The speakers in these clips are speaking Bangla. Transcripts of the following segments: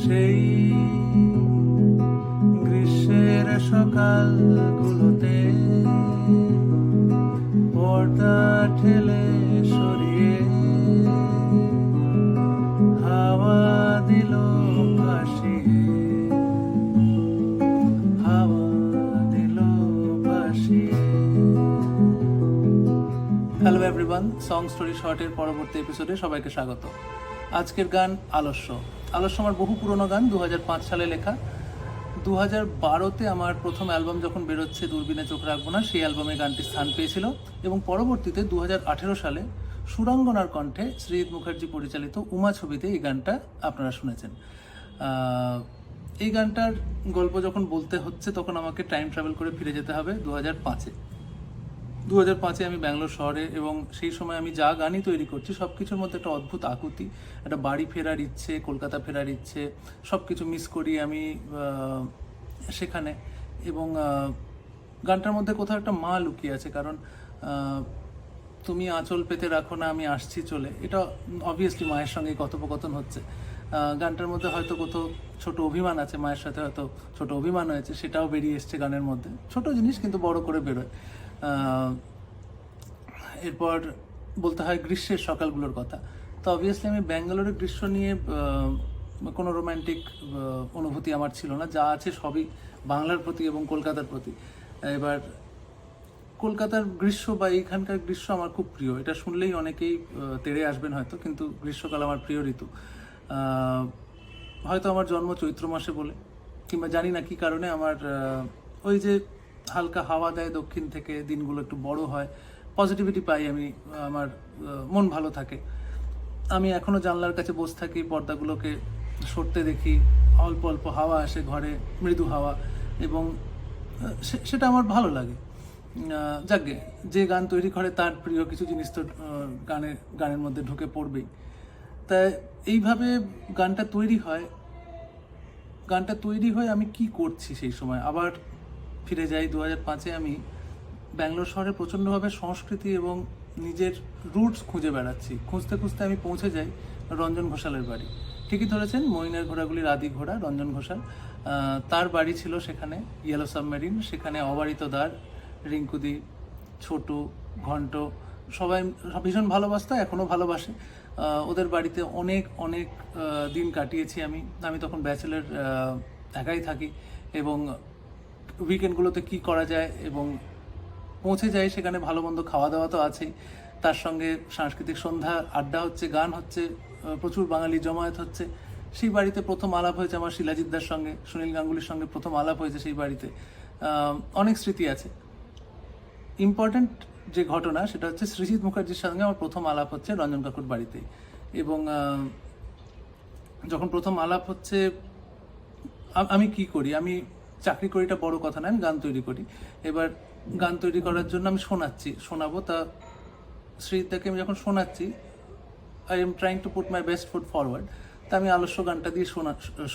সেই গ্রীষ্মের সকালগুলোতে পর্দা ঠেলে সরিয়ে হাওয়া দিল ভাসিয়ে, হাওয়া দিল ভাসিয়ে। হ্যালো এভরিওয়ান, সং স্টোরি শর্টের পরবর্তী এপিসোডে সবাইকে স্বাগত। আজকের গান আলস্য। আলস্য আমার বহু পুরনো গান, 2005 সালে লেখা। 2012-তে আমার প্রথম অ্যালবাম যখন বেরোচ্ছে দূরবীনে চোখ রাখবো না, সেই অ্যালবামে গানটি স্থান পেয়েছিল এবং পরবর্তীতে 2018 সালে সুরাঙ্গনার কণ্ঠে শ্রীজিৎ মুখার্জি পরিচালিত উমা ছবিতে এই গানটা আপনারা শুনেছেন। এই গানটার গল্প যখন বলতে হচ্ছে তখন আমাকে টাইম ট্রাভেল করে ফিরে যেতে হবে 2005-এ আমি ব্যাঙ্গালোর শহরে, এবং সেই সময় আমি যা গানই তৈরি করছি সব কিছুর মধ্যে একটা অদ্ভুত আকুতি, একটা বাড়ি ফেরার ইচ্ছে, কলকাতা ফেরার ইচ্ছে, সব কিছু মিস করি আমি সেখানে। এবং গানটার মধ্যে কোথাও একটা মা লুকিয়ে আছে, কারণ তুমি আঁচল পেতে রাখো না আমি আসছি চলে, এটা অবভিয়াসলি মায়ের সঙ্গে কথোপকথন হচ্ছে। গানটার মধ্যে হয়তো কোথাও ছোট অভিমান আছে, মায়ের সাথে হয়তো ছোট অভিমান হয়েছে, সেটাও বেরিয়ে এসছে গানের মধ্যে। ছোট জিনিস কিন্তু বড় করে বেরোয়। এরপর বলতে হয় গ্রীষ্মের সকালগুলোর কথা। তো অবভিয়াসলি আমি ব্যাঙ্গালোরের গ্রীষ্ম নিয়ে কোনো রোম্যান্টিক অনুভূতি আমার ছিল না, যা আছে সবই বাংলার প্রতি এবং কলকাতার প্রতি। এবার কলকাতার গ্রীষ্ম বা এইখানকার গ্রীষ্ম আমার খুব প্রিয়, এটা শুনলেই অনেকেই তেড়ে আসবেন হয়তো, কিন্তু গ্রীষ্মকাল আমার প্রিয় ঋতু। হয়তো আমার জন্ম চৈত্র মাসে বলে, কিংবা জানি না কী কারণে আমার ওই যে হালকা হাওয়া দেয় দক্ষিণ থেকে, দিনগুলো একটু বড় হয়, পজিটিভিটি পাই আমি, আমার মন ভালো থাকে। আমি এখনও জানলার কাছে বসে থাকি, পর্দাগুলোকে সরতে দেখি, অল্প অল্প হাওয়া আসে ঘরে, মৃদু হাওয়া, এবং সেটা আমার ভালো লাগে। যাকগে, যে গান তৈরি করে তার প্রিয় কিছু জিনিস তো গানের মধ্যে ঢুকে পড়বেই। তাই এইভাবে গানটা তৈরি হয়। আমি কি করছি সেই সময় আবার ফিরে যাই 2005-এ। আমি ব্যাঙ্গালোর শহরে প্রচণ্ডভাবে সংস্কৃতি এবং নিজের রুটস খুঁজে বেড়াচ্ছি। খুঁজতে খুঁজতে আমি পৌঁছে যাই রঞ্জন ঘোষালের বাড়ি। ঠিকই ধরেছেন, মইনের ঘোড়াগুলির আদি ঘোড়া রঞ্জন ঘোষাল। তার বাড়ি ছিল সেখানে, ইয়েলো সাবমেরিন। সেখানে অবারিত দ্বার, রিঙ্কুদি, ছোটু, ঘন্ট সবাই ভীষণ ভালোবাসতো, এখনও ভালোবাসে। ওদের বাড়িতে অনেক অনেক দিন কাটিয়েছি আমি তখন ব্যাচেলর, একাই থাকি, এবং উইকেন্ডগুলোতে কি করা যায়, এবং পৌঁছে যাই সেখানে। ভালো মন্দ খাওয়া দাওয়া তো আছেই, তার সঙ্গে সাংস্কৃতিক সন্ধ্যা, আড্ডা হচ্ছে, গান হচ্ছে, প্রচুর বাঙালি জমায়েত হচ্ছে। সেই বাড়িতে প্রথম আলাপ হয়েছে আমার শিলাজিৎদার সঙ্গে, সুনীল গাঙ্গুলির সঙ্গে প্রথম আলাপ হয়েছে সেই বাড়িতে। অনেক স্মৃতি আছে। ইম্পর্ট্যান্ট যে ঘটনা সেটা হচ্ছে শ্রীজিৎ মুখার্জির সঙ্গে আমার প্রথম আলাপ হচ্ছে রঞ্জন কাকুর বাড়িতে। এবং যখন প্রথম আলাপ হচ্ছে, আমি কি করি, আমি চাকরি করি, এটা বড় কথা না, আমি গান তৈরি করি। এবার গান তৈরি করার জন্য আমি শোনাবো, তা শ্রীজিৎদাকে আমি যখন শোনাচ্ছি, I am trying to put my best foot forward. তা আমি আলস্য গানটা দিয়ে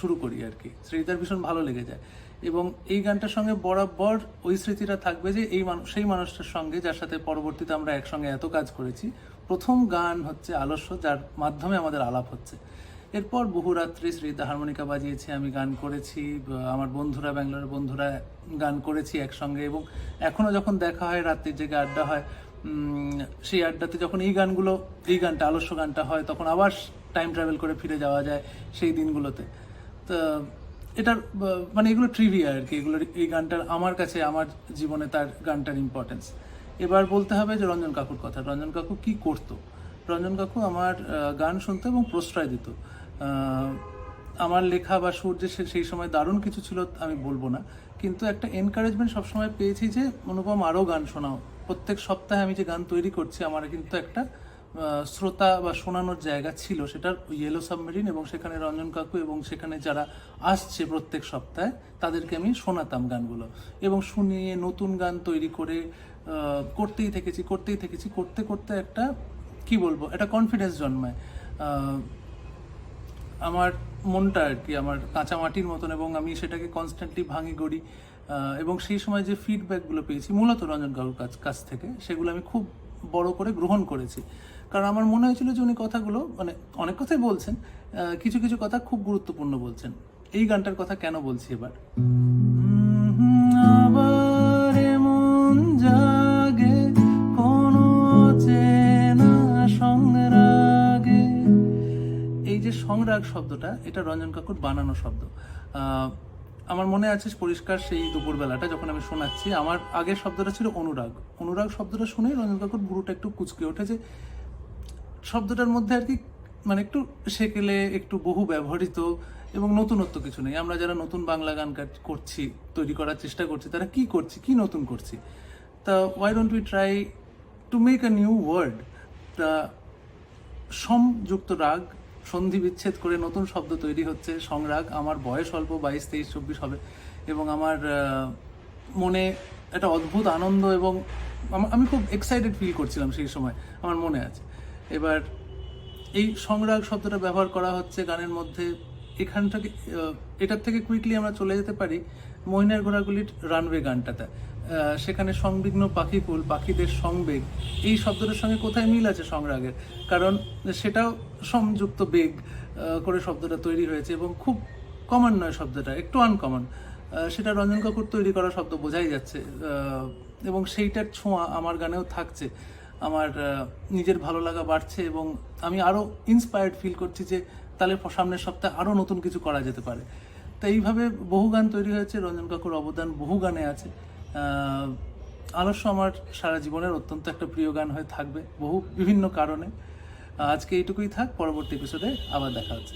শুরু করি আর কি। শ্রীজিৎদার ভীষণ ভালো লেগে যায়, এবং এই গানটার সঙ্গে বরাবর ওই স্মৃতিটা থাকবে যে সেই মানুষটার সঙ্গে যার সাথে পরবর্তীতে আমরা একসঙ্গে এত কাজ করেছি, প্রথম গান হচ্ছে আলস্য, যার মাধ্যমে আমাদের আলাপ হচ্ছে। এরপর বহু রাত্রি শ্রীজিৎদা হারমোনিকা বাজিয়েছে, আমি গান করেছি, আমার বন্ধুরা, ব্যাঙ্গালোরের বন্ধুরা গান করেছি একসঙ্গে, এবং এখনও যখন দেখা হয়, রাত্রির জেগে আড্ডা হয়, সেই আড্ডাতে যখন এই গানটা আলস্য গানটা হয়, তখন আবার টাইম ট্রাভেল করে ফিরে যাওয়া যায় সেই দিনগুলোতে। তো এটার মানে এগুলো ট্রিভিয়া আর কি, এই গানটার আমার কাছে, আমার জীবনে তার গানটার ইম্পর্টেন্স। এবার বলতে হবে যে রঞ্জন কাকুর কথা। রঞ্জন কাকু কি করতো? রঞ্জন কাকু আমার গান শুনতো এবং প্রশ্রয় দিত। আমার লেখা বা সুর যে সেই সময় দারুণ কিছু ছিল আমি বলবো না, কিন্তু একটা এনকারেজমেন্ট সবসময় পেয়েছি যে অনুপম আরও গান শোনাও। প্রত্যেক সপ্তাহে আমি যে গান তৈরি করছি, আমার কিন্তু একটা শ্রোতা বা শোনানোর জায়গা ছিল, সেটার ইয়েলো সাবমেরিন, এবং সেখানে রঞ্জন কাকু এবং সেখানে যারা আসছে প্রত্যেক সপ্তাহে তাদেরকে আমি শোনাতাম গানগুলো, এবং শুনিয়ে নতুন গান তৈরি করে করতেই থেকেছি। করতে করতে একটা কি বলবো, একটা কনফিডেন্স জন্মায় আমার মনটা আর কি, আমার কাঁচা মাটির মতন, এবং আমি সেটাকে কনস্ট্যান্টলি ভাঙি গড়ি। এবং সেই সময় যে ফিডব্যাকগুলো পেয়েছি মূলত রঞ্জন কাকুর কাছ থেকে, সেগুলো আমি খুব বড় করে গ্রহণ করেছি। কারণ আমার মনে হয়েছিল যে উনি কথাগুলো মানে অনেক কথাই বলছেন, কিছু কিছু কথা খুব গুরুত্বপূর্ণ বলছেন। এই গানটার কথা কেন বলছি এবার, আবার এমন জাগে কোনো চেনা সংরাগে। এই যে সংরাগ শব্দটা, এটা রঞ্জন কাকুর বানানো শব্দ। আমার মনে আছে পরিষ্কার সেই দুপুরবেলাটা যখন আমি শোনাচ্ছি, আমার আগের শব্দটা ছিল অনুরাগ। অনুরাগ শব্দটা শুনেই রঞ্জন কাকুর বুড়োটা একটু কুচকে ওঠেছে। শব্দটার মধ্যে আর কি মানে একটু সেকেলে, একটু বহু ব্যবহৃত এবং নতুনত্ব কিছু নেই। আমরা যারা নতুন বাংলা গান করছি, তৈরি করার চেষ্টা করছি, তারা কি করছি, কি নতুন করছি? তা why don't we try to make a new word? তা সমযুক্ত রাগ, সন্ধি বিচ্ছেদ করে নতুন শব্দ তৈরি হচ্ছে, সংরাগ। আমার বয়স অল্প, 22, 23, 24 হবে, এবং আমার মনে একটা অদ্ভুত আনন্দ এবং আমি খুব এক্সাইটেড ফিল করছিলাম সেই সময়, আমার মনে আছে। এবার এই সংরাগ শব্দটা ব্যবহার করা হচ্ছে গানের মধ্যে। এখান থেকে এটার থেকে কুইকলি আমরা চলে যেতে পারি মহিনার ঘোড়াগুলির রানওয়ে গানটাতে। সেখানে সংবিঘ্ন পাখিকুল, পাখিদের সংবেগ, এই শব্দটার সঙ্গে কোথায় মিল আছে সংরাগের? কারণ সেটাও সংযুক্ত বেগ করে শব্দটা তৈরি হয়েছে, এবং খুব কমন নয় শব্দটা, একটু আনকমন। সেটা রঞ্জন কাকুর তৈরি করা শব্দ, বোঝাই যাচ্ছে। এবং সেইটার ছোঁয়া আমার গানেও থাকছে। আমার নিজের ভালো লাগা বাড়ছে এবং আমি আরও ইন্সপায়ার্ড ফিল করছি যে তাহলে সামনের সপ্তাহে আরও নতুন কিছু করা যেতে পারে। তো এইভাবে বহু গান তৈরি হয়েছে, রঞ্জন কাকুর অবদান বহু গানে আছে। আলস্য আমার সারা জীবনের অত্যন্ত একটা প্রিয় গান হয়ে থাকবে, বিভিন্ন কারণে। আজকে এইটুকুই থাক, পরবর্তী এপিসোডে আবার দেখা হচ্ছে।